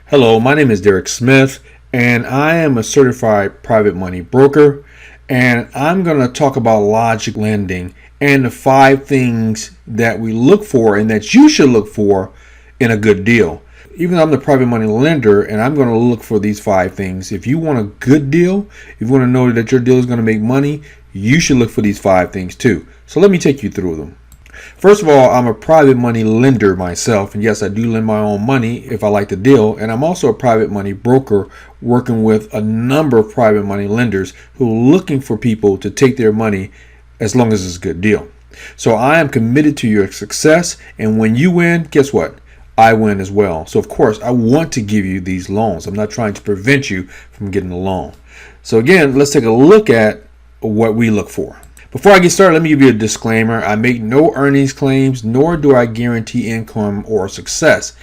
Hello, my name is Derek Smith, and I am a certified private money broker. And I'm going to talk about logic lending and the 5 things that we look for and that you should look for in a good deal. Even though I'm the private money lender, and I'm going to look for these 5 things. If you want a good deal, if you want to know that your deal is going to make money, you should look for these 5 things too. So let me take you through them. First of all, I'm a private money lender myself, and yes, I do lend my own money if I like the deal, and I'm also a private money broker working with a number of private money lenders who are looking for people to take their money as long as it's a good deal. So I am committed to your success, and when you win, guess what? I win as well. So of course, I want to give you these loans. I'm not trying to prevent you from getting a loan. So again, let's take a look at what we look for. Before I get started, let me give you a disclaimer. I make no earnings claims, nor do I guarantee income or success.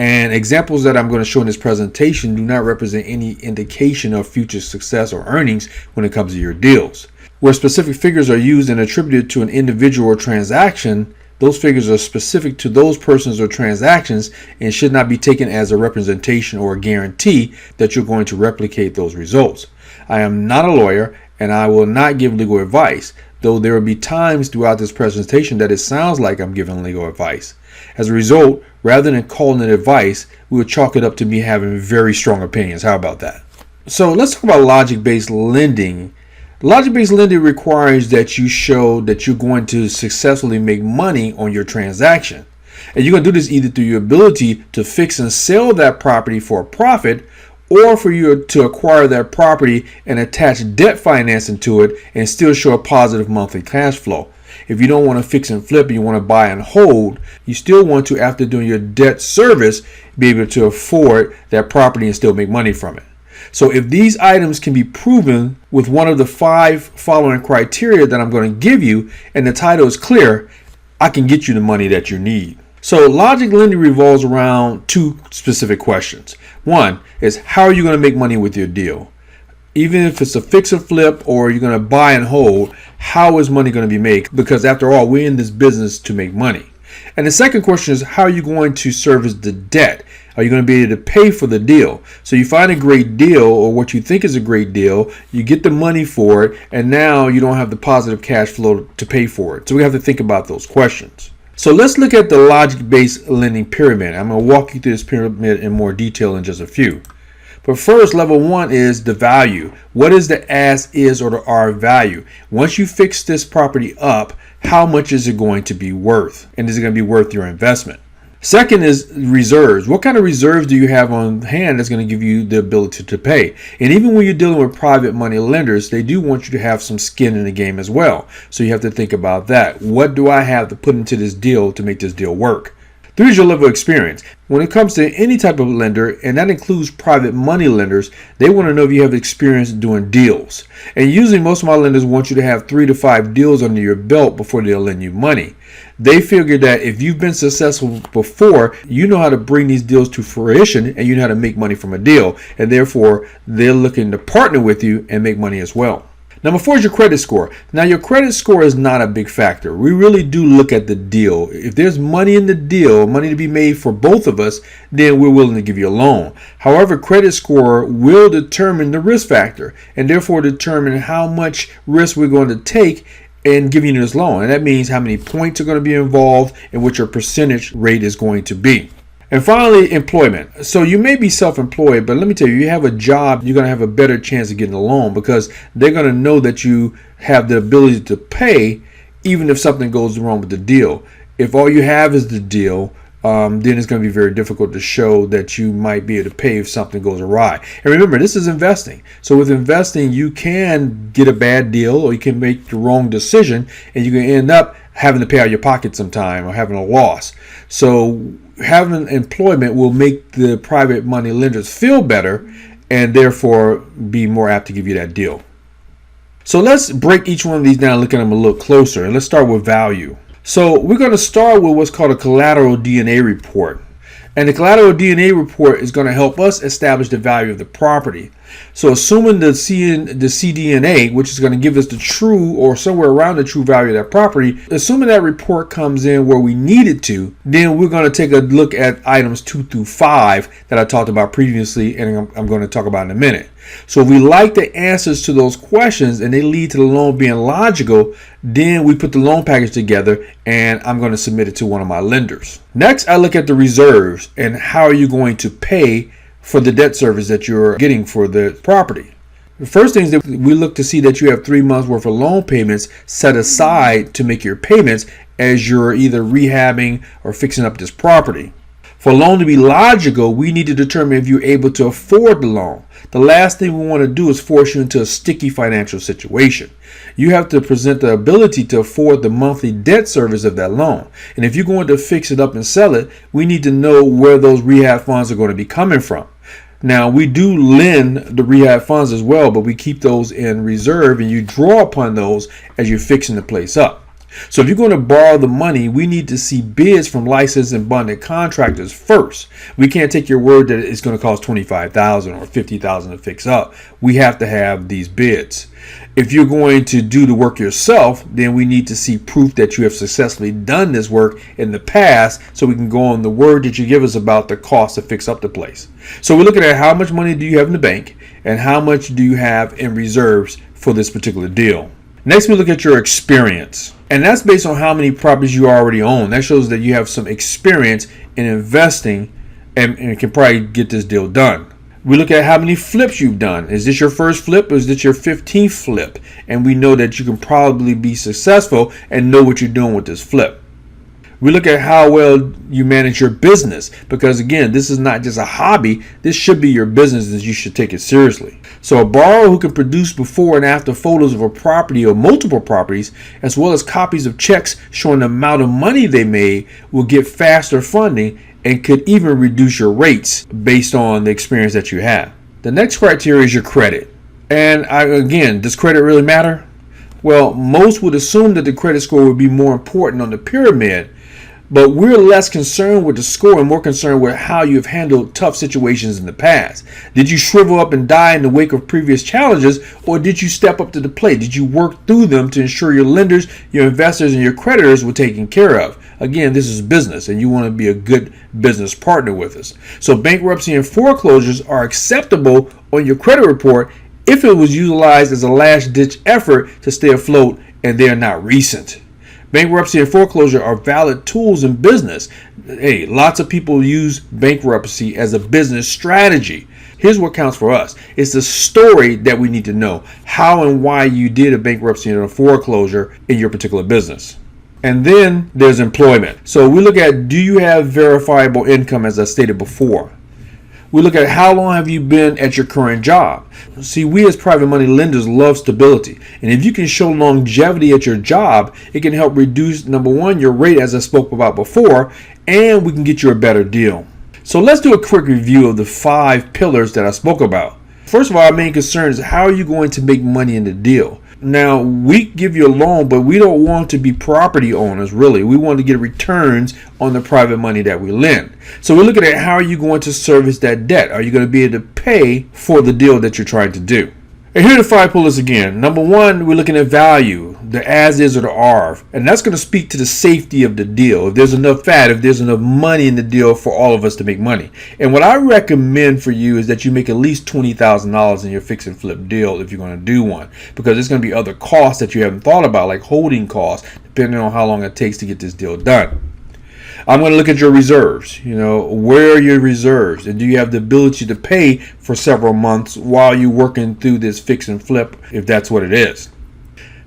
And examples that I'm going to show in this presentation do not represent any indication of future success or earnings when it comes to your deals. Where specific figures are used and attributed to an individual or transaction, those figures are specific to those persons or transactions and should not be taken as a representation or a guarantee that you're going to replicate those results. I am not a lawyer, and I will not give legal advice, though there will be times throughout this presentation that it sounds like I'm giving legal advice. As a result, rather than calling it advice, we would chalk it up to me having very strong opinions. How about that? So let's talk about logic-based lending. Logic-based lending requires that you show that you're going to successfully make money on your transaction. And you're going to do this either through your ability to fix and sell that property for a profit, or for you to acquire that property and attach debt financing to it and still show a positive monthly cash flow. If you don't want to fix and flip and you want to buy and hold, you still want to, after doing your debt service, be able to afford that property and still make money from it. So if these items can be proven with one of the 5 following criteria that I'm going to give you, and the title is clear, I can get you the money that you need. So logic lending revolves around 2 specific questions. One is, how are you going to make money with your deal? Even if it's a fix or flip or you're going to buy and hold, how is money going to be made? Because after all, we're in this business to make money. And the second question is, how are you going to service the debt? Are you going to be able to pay for the deal? So you find a great deal, or what you think is a great deal, you get the money for it, and now you don't have the positive cash flow to pay for it. So we have to think about those questions. So let's look at the logic-based lending pyramid. I'm going to walk you through this pyramid in more detail in just a few. But first, level 1 is the value. What is the as is or the R value? Once you fix this property up, how much is it going to be worth? And is it going to be worth your investment? Second is reserves. What kind of reserves do you have on hand that's going to give you the ability to pay? And even when you're dealing with private money lenders, they do want you to have some skin in the game as well. So you have to think about that. What do I have to put into this deal to make this deal work? 3 is your level of experience. When it comes to any type of lender, and that includes private money lenders, they want to know if you have experience doing deals. And usually most of my lenders want you to have 3 to 5 deals under your belt before they'll lend you money. They figure that if you've been successful before, you know how to bring these deals to fruition and you know how to make money from a deal. And therefore, they're looking to partner with you and make money as well. Number 4 is your credit score. Now, your credit score is not a big factor. We really do look at the deal. If there's money in the deal, money to be made for both of us, then we're willing to give you a loan. However, credit score will determine the risk factor and therefore determine how much risk we're going to take in giving you this loan. And that means how many points are going to be involved and what your percentage rate is going to be. And finally, employment. So you may be self-employed, but let me tell you, you have a job, you're going to have a better chance of getting a loan because they're going to know that you have the ability to pay even if something goes wrong with the deal. If all you have is the deal, then it's going to be very difficult to show that you might be able to pay if something goes awry. And remember, this is investing. So with investing, you can get a bad deal or you can make the wrong decision and you can end up having to pay out your pocket sometime or having a loss. So having employment will make the private money lenders feel better and therefore be more apt to give you that deal. So let's break each one of these down and look at them a little closer. And let's start with value. So we're going to start with what's called a collateral DNA report. And the collateral DNA report is going to help us establish the value of the property. So assuming the CDNA, which is going to give us the true or somewhere around the true value of that property, assuming that report comes in where we need it to, then we're going to take a look at items 2 through 5 that I talked about previously, and I'm going to talk about in a minute. So if we like the answers to those questions and they lead to the loan being logical, then we put the loan package together and I'm going to submit it to one of my lenders. Next, I look at the reserves and how are you going to pay for the debt service that you're getting for the property. The first thing is that we look to see that you have 3 months worth of loan payments set aside to make your payments as you're either rehabbing or fixing up this property. For a loan to be logical, we need to determine if you're able to afford the loan. The last thing we want to do is force you into a sticky financial situation. You have to present the ability to afford the monthly debt service of that loan. And if you're going to fix it up and sell it, we need to know where those rehab funds are going to be coming from. Now, we do lend the rehab funds as well, but we keep those in reserve and you draw upon those as you're fixing the place up. So if you're going to borrow the money, we need to see bids from licensed and bonded contractors first. We can't take your word that it's going to cost $25,000 or $50,000 to fix up. We have to have these bids. If you're going to do the work yourself, then we need to see proof that you have successfully done this work in the past so we can go on the word that you give us about the cost to fix up the place. So we're looking at how much money do you have in the bank and how much do you have in reserves for this particular deal. Next, we look at your experience. And that's based on how many properties you already own. That shows that you have some experience in investing and can probably get this deal done. We look at how many flips you've done. Is this your first flip or is this your 15th flip? And we know that you can probably be successful and know what you're doing with this flip. We look at how well you manage your business because, again, this is not just a hobby. This should be your business and you should take it seriously. So a borrower who can produce before and after photos of a property or multiple properties, as well as copies of checks showing the amount of money they made, will get faster funding and could even reduce your rates based on the experience that you have. The next criteria is your credit. And again, does credit really matter? Well, most would assume that the credit score would be more important on the pyramid. But we're less concerned with the score and more concerned with how you've handled tough situations in the past. Did you shrivel up and die in the wake of previous challenges, or did you step up to the plate? Did you work through them to ensure your lenders, your investors, and your creditors were taken care of? Again, this is business, and you want to be a good business partner with us. So bankruptcy and foreclosures are acceptable on your credit report if it was utilized as a last-ditch effort to stay afloat and they are not recent. Bankruptcy and foreclosure are valid tools in business. Hey, lots of people use bankruptcy as a business strategy. Here's what counts for us. It's the story that we need to know. How and why you did a bankruptcy and a foreclosure in your particular business. And then there's employment. So we look at, do you have verifiable income, as I stated before? We look at how long have you been at your current job. See, we as private money lenders love stability. And if you can show longevity at your job, it can help reduce, number one, your rate, as I spoke about before, and we can get you a better deal. So let's do a quick review of the 5 pillars that I spoke about. First of all, our main concern is how are you going to make money in the deal? Now, we give you a loan, but we don't want to be property owners, really. We want to get returns on the private money that we lend. So we're looking at how are you going to service that debt? Are you going to be able to pay for the deal that you're trying to do? And here are the 5 pillars again. Number 1, we're looking at value, the as is or the are. And that's going to speak to the safety of the deal. If there's enough fat, if there's enough money in the deal for all of us to make money. And what I recommend for you is that you make at least $20,000 in your fix and flip deal if you're going to do one. Because there's going to be other costs that you haven't thought about, like holding costs, depending on how long it takes to get this deal done. I'm going to look at your reserves. Where are your reserves? And do you have the ability to pay for several months while you're working through this fix and flip, if that's what it is?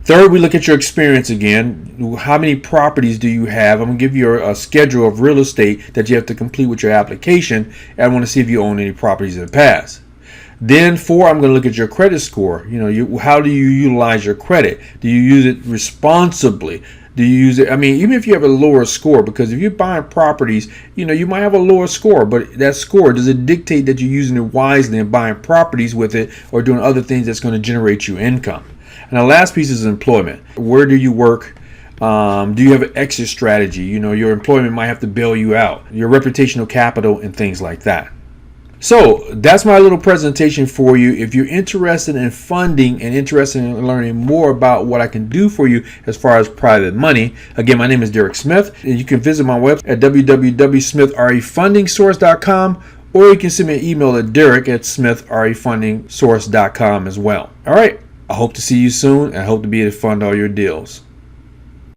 Third, we look at your experience again. How many properties do you have? I'm going to give you a schedule of real estate that you have to complete with your application. And I want to see if you own any properties in the past. Then 4, I'm going to look at your credit score. How do you utilize your credit? Do you use it responsibly? Do you use it? I mean, even if you have a lower score, because if you're buying properties, you might have a lower score, but that score, does it dictate that you're using it wisely and buying properties with it or doing other things that's going to generate you income? And the last piece is employment. Where do you work? Do you have an exit strategy? Your employment might have to bail you out, your reputational capital and things like that. So that's my little presentation for you. If you're interested in funding and interested in learning more about what I can do for you as far as private money, again, my name is Derek Smith. And you can visit my website at www.smithrefundingssource.com, or you can send me an email at derek@smithrefundingssource.com as well. All right. I hope to see you soon, and I hope to be able to fund all your deals.